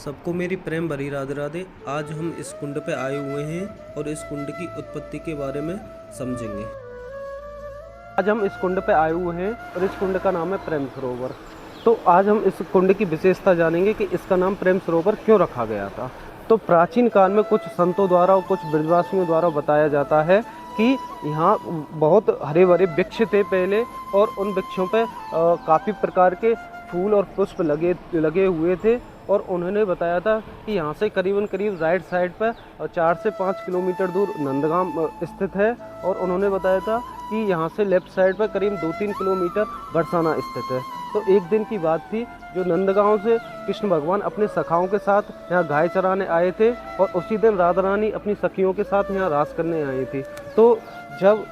सबको मेरी प्रेम भरी राधे राधे। आज हम इस कुंड पे आए हुए हैं और इस कुंड की उत्पत्ति के बारे में समझेंगे। आज हम इस कुंड पे आए हुए हैं और इस कुंड का नाम है प्रेम सरोवर। तो आज हम इस कुंड की विशेषता जानेंगे कि इसका नाम प्रेम सरोवर क्यों रखा गया था। तो प्राचीन काल में कुछ संतों द्वारा और कुछ ब्रजवासियों द्वारा बताया जाता है कि यहाँ बहुत हरे भरे वृक्ष थे पहले, और उन वृक्षों पे काफ़ी प्रकार के फूल और पुष्प लगे हुए थे। और उन्होंने बताया था कि यहाँ से करीब राइट साइड पर 4 से 5 किलोमीटर दूर नंदगांव स्थित है, और उन्होंने बताया था कि यहाँ से लेफ्ट साइड पर करीब 2-3 किलोमीटर बरसाना स्थित है। तो एक दिन की बात थी, जो नंदगांव से कृष्ण भगवान अपने सखाओं के साथ यहाँ गाय चराने आए थे, और उसी दिन राधा रानी अपनी सखियों के साथ यहाँ रास करने आई थी। तो जब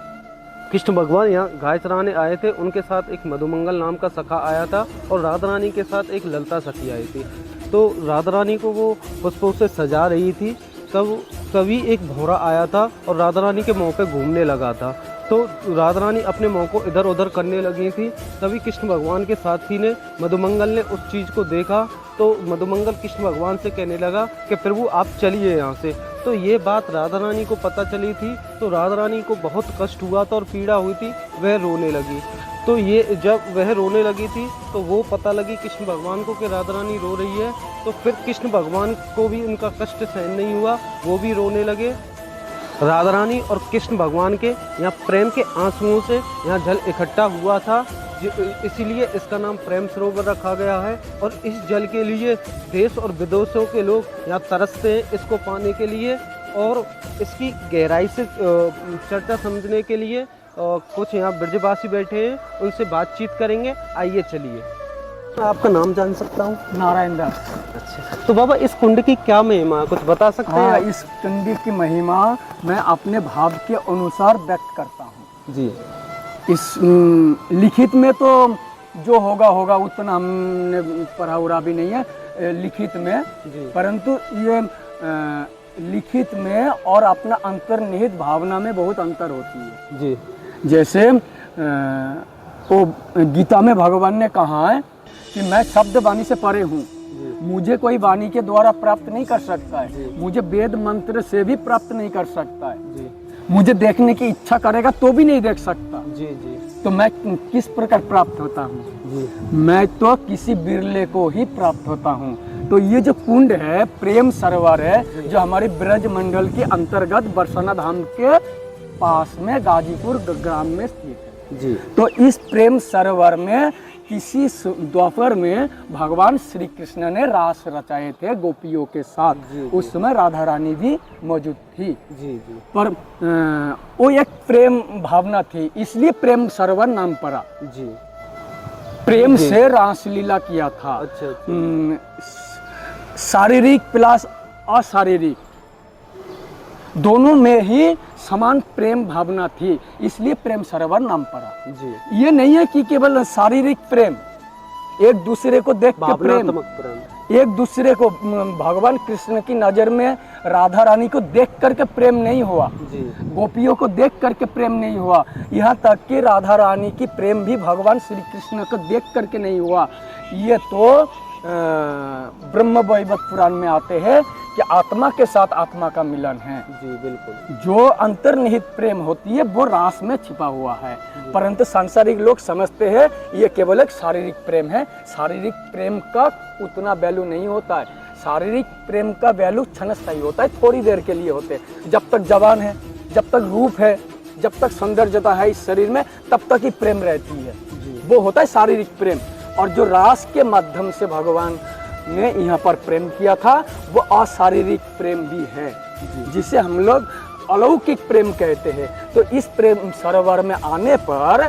कृष्ण भगवान यहाँ गाय चराने आए थे, उनके साथ एक मधुमंगल नाम का सखा आया था, और राधा रानी के साथ एक ललता सखी आई थी। तो राधा रानी को वो पुष्पों से सजा रही थी, तभी एक भौरा आया था और राधा रानी के मुँह पे घूमने लगा था। तो राधा रानी अपने मुँह को इधर उधर करने लगी थी। तभी कृष्ण भगवान के साथी ने, मधुमंगल ने उस चीज़ को देखा। तो मधुमंगल कृष्ण भगवान से कहने लगा कि प्रभु आप चलिए यहाँ से। तो ये बात राधा रानी को पता चली थी। तो राधा रानी को बहुत कष्ट हुआ था और पीड़ा हुई थी, वह रोने लगी। तो ये जब वह रोने लगी थी तो वो पता लगी कृष्ण भगवान को कि राधा रानी रो रही है। तो फिर कृष्ण भगवान को भी उनका कष्ट सहन नहीं हुआ, वो भी रोने लगे। राधा रानी और कृष्ण भगवान के यहाँ प्रेम के आंसुओं से यहाँ जल इकट्ठा हुआ था, इसीलिए इसका नाम प्रेम सरोवर रखा गया है। और इस जल के लिए देश और विदेशों के लोग यहाँ तरसते हैं इसको पाने के लिए। और इसकी गहराई से चर्चा समझने के लिए कुछ यहाँ ब्रजवासी बैठे हैं, उनसे बातचीत करेंगे। आइए चलिए। आपका नाम जान सकता हूँ? नारायण दास। अच्छा, तो बाबा इस कुंड की क्या महिमा है, कुछ बता सकते हैं? इस कुंड की महिमा मैं अपने भाव के अनुसार व्यक्त करता हूँ जी। इस लिखित में तो जो होगा उतना हमने पढ़ा उड़ा भी नहीं है लिखित में, परंतु ये लिखित में और अपना अंतर्निहित भावना में बहुत अंतर होती है जी। जैसे वो गीता में भगवान ने कहा है कि मैं शब्द वाणी से परे हूँ, मुझे कोई वाणी के द्वारा प्राप्त नहीं कर सकता है, मुझे वेद मंत्र से भी प्राप्त नहीं कर सकता है, मुझे देखने की इच्छा करेगा तो भी नहीं देख सकता। जी जी। तो मैं किस प्रकार प्राप्त होता हूँ? मैं तो किसी बिरले को ही प्राप्त होता हूँ। तो ये जो कुंड है प्रेम सरोवर है, जो हमारे ब्रज मंडल के अंतर्गत बरसाना धाम के पास में गाजीपुर ग्राम में स्थित है जी। तो इस प्रेम सरोवर में किसी द्वापर में भगवान श्री कृष्ण ने रास रचाए थे गोपियों के साथ। उस समय राधा रानी भी मौजूद थी जी। पर वो एक प्रेम भावना थी, इसलिए प्रेम सरोवर नाम पड़ा जी। प्रेम से रासलीला किया था। शारीरिक प्लस अशारीरिक दोनों में ही समान प्रेम भावना थी, इसलिए प्रेम सरोवर नाम पड़ा जी। ये नहीं है कि केवल शारीरिक प्रेम, एक दूसरे को देख के प्रेम, एक दूसरे को भगवान कृष्ण की नजर में राधा रानी को देख करके प्रेम नहीं हुआ जी। गोपियों को देख करके प्रेम नहीं हुआ, यहाँ तक कि राधा रानी की प्रेम भी भगवान श्री कृष्ण को देख करके नहीं हुआ। ये तो ब्रह्म वैवर्त पुराण में आते हैं कि आत्मा के साथ आत्मा का मिलन है जी। बिल्कुल। जो अंतर्निहित प्रेम होती है वो रास में छिपा हुआ है, परंतु सांसारिक लोग समझते हैं ये केवल एक शारीरिक प्रेम है। शारीरिक प्रेम का उतना वैल्यू नहीं होता है। शारीरिक प्रेम का वैल्यू क्षणस्थायी होता है, थोड़ी देर के लिए होते हैं। जब तक जवान है, जब तक रूप है, जब तक सौंदर्यता है इस शरीर में, तब तक ही प्रेम रहती है, वो होता है शारीरिक प्रेम। और जो रास के माध्यम से भगवान ने यहाँ पर प्रेम किया था वो अशारीरिक प्रेम भी है, जिसे हम लोग अलौकिक प्रेम कहते हैं। तो इस प्रेम सरोवर में आने पर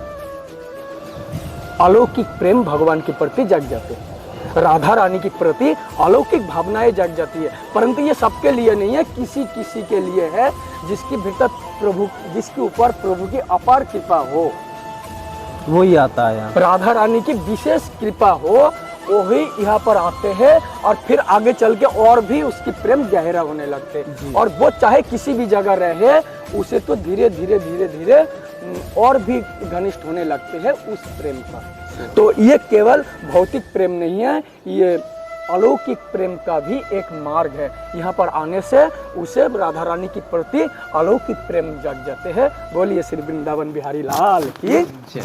अलौकिक प्रेम भगवान के प्रति जग जाते हैं, राधा रानी के प्रति अलौकिक भावनाएं जग जाती है। परंतु ये सबके लिए नहीं है, किसी किसी के लिए है जिसकी भीतर प्रभु, जिसके ऊपर प्रभु की अपार कृपा हो, वही आता है यहाँ। राधा रानी की विशेष कृपा हो, वही यहाँ पर आते हैं और फिर आगे चल के और भी उसकी प्रेम गहरा होने लगते हैं। और वो चाहे किसी भी जगह रहे, उसे तो धीरे धीरे धीरे धीरे और भी घनिष्ठ होने लगते हैं उस प्रेम का। तो ये केवल भौतिक प्रेम नहीं है, ये अलौकिक प्रेम का भी एक मार्ग है। यहाँ पर आने से उसे राधा रानी के प्रति अलौकिक प्रेम जग जाते हैं। बोलिए श्री वृंदावन बिहारी लाल की जय।